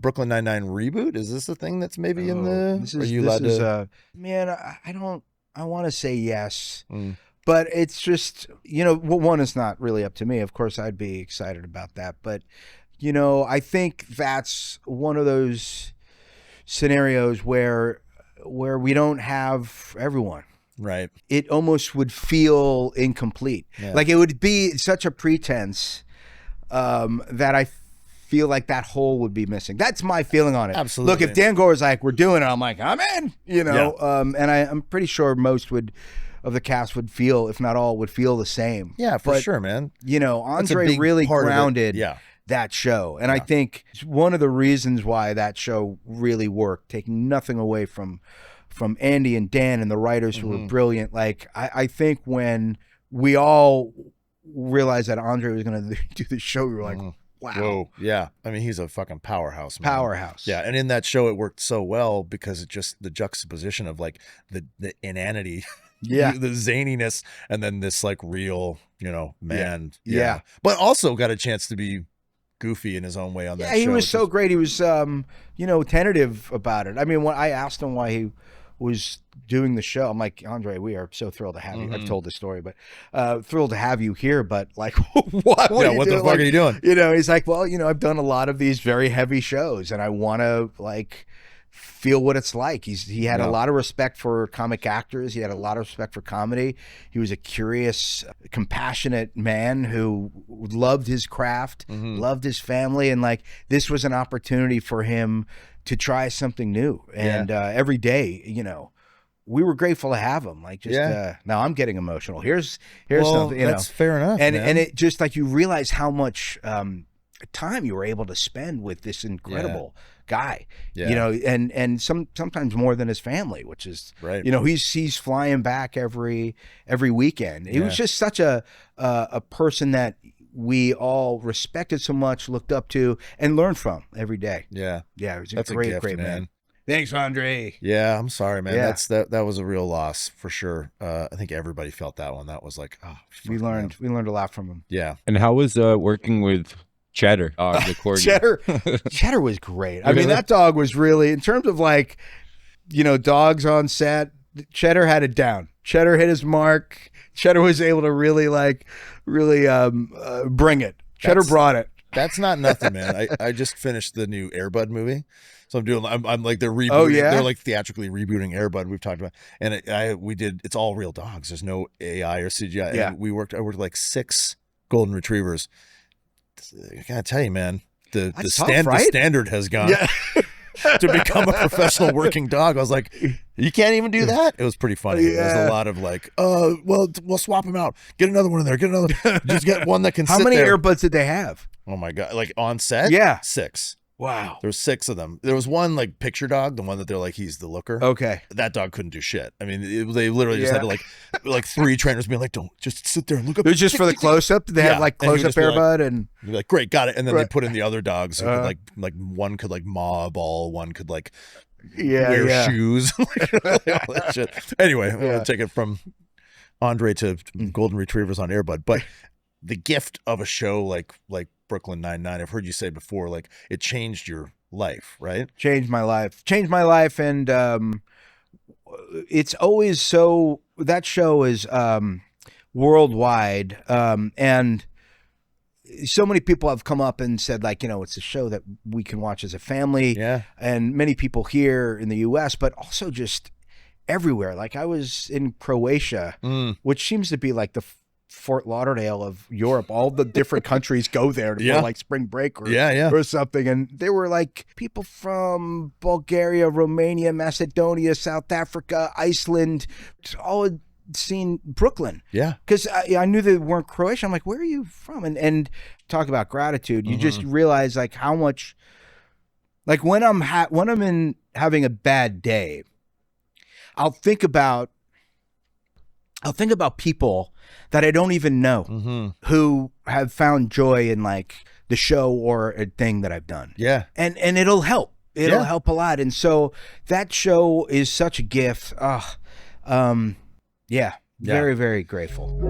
Brooklyn Nine-Nine reboot? Is this a thing that's maybe in the? Are you allowed to? Man, I don't. I want to say yes, but it's just one is not really up to me. Of course, I'd be excited about that, but I think that's one of those scenarios where we don't have everyone. Right. It almost would feel incomplete. Yeah. Like it would be such a pretense that I feel like that hole would be missing. That's my feeling on it. Absolutely. Look, if Dan Gore's like, we're doing it, I'm like, I'm in, Yeah. And I'm pretty sure most of the cast would feel, if not all, would feel the same. Yeah, for sure, man. Andre really grounded that show. And I think it's one of the reasons why that show really worked, taking nothing away from Andy and Dan and the writers who were brilliant. Like, I think when we all realized that Andre was going to do the show, we were like, wow. Whoa. Yeah. I mean, he's a fucking powerhouse, man. Powerhouse. Yeah. And in that show, it worked so well because it just the juxtaposition of like the inanity, the zaniness, and then this like real, man. Yeah. But also got a chance to be goofy in his own way on that show. Yeah, he was so great. He was, tentative about it. I mean, when I asked him why he was doing the show, I'm like, Andre, we are so thrilled to have you. I've told the story, but thrilled to have you here. But like, what the fuck are you doing? He's like, well, I've done a lot of these very heavy shows, and I want to like feel what it's like. He had a lot of respect for comic actors. He had a lot of respect for comedy. He was a curious, compassionate man who loved his craft, loved his family, and like this was an opportunity for him to try something new. And every day, we were grateful to have him. Like, just now I'm getting emotional. Here's something. That's fair enough. And it just like you realize how much time you were able to spend with this incredible guy. And sometimes more than his family, which is right. He's flying back every weekend. He was just such a person that we all respected so much, looked up to, and learned from every day. Yeah. Yeah, it was a great man. Thanks, Andre. Yeah, I'm sorry, man. Yeah. That was a real loss for sure. I think everybody felt that one. That was like, we learned a lot from him. Yeah. And how was working with Cheddar, the corgi? Cheddar was great. I mean, that dog was really, in terms of like, dogs on set, Cheddar had it down. Cheddar hit his mark. Cheddar was able to really bring it. Cheddar brought it. That's not nothing, man. I just finished the new Airbud movie. So I'm like, they're rebooting. Oh, yeah? They're like theatrically rebooting Airbud. We've talked about, and it's all real dogs. There's no AI or CGI. Yeah. And I worked with like 6 golden retrievers. I gotta tell you, man, the standard has gone to become a professional working dog. I was like, you can't even do that. It was pretty funny. Yeah. There's a lot of like, well, we'll swap them out. Get another one in there. Get another. Just get one that can. How many Airbuds did they have? Oh my god! Like on set? Yeah, 6. Wow. There were 6 of them. There was one like picture dog, the one that they're like, he's the looker. Okay. That dog couldn't do shit. I mean, they literally just had to like 3 trainers being like, don't just sit there and look up. It was just for the close up. They have like close up Airbud and you're like, great, got it. And then they put in the other dogs who could like one could like maw a ball, one could like wear shoes, all that shit. Anyway, I'm gonna take it from Andre to golden retrievers on Airbud, but the gift of a show like Brooklyn Nine-Nine, I've heard you say before, like it changed your life, right? Changed my life. And it's always so, that show is worldwide. And so many people have come up and said like, it's a show that we can watch as a family. Yeah. And many people here in the US, but also just everywhere. Like I was in Croatia, which seems to be like the Fort Lauderdale of Europe. All the different countries go there for like spring break or something. And there were like people from Bulgaria, Romania, Macedonia, South Africa, Iceland, all had seen Brooklyn. Yeah. Because I knew they weren't Croatian. I'm like, where are you from? And talk about gratitude. You just realize like how much, like when I'm having a bad day, I'll think about people that I don't even know who have found joy in like the show or a thing that I've done. Yeah. And it'll help. It'll help a lot. And so that show is such a gift. Very, very grateful.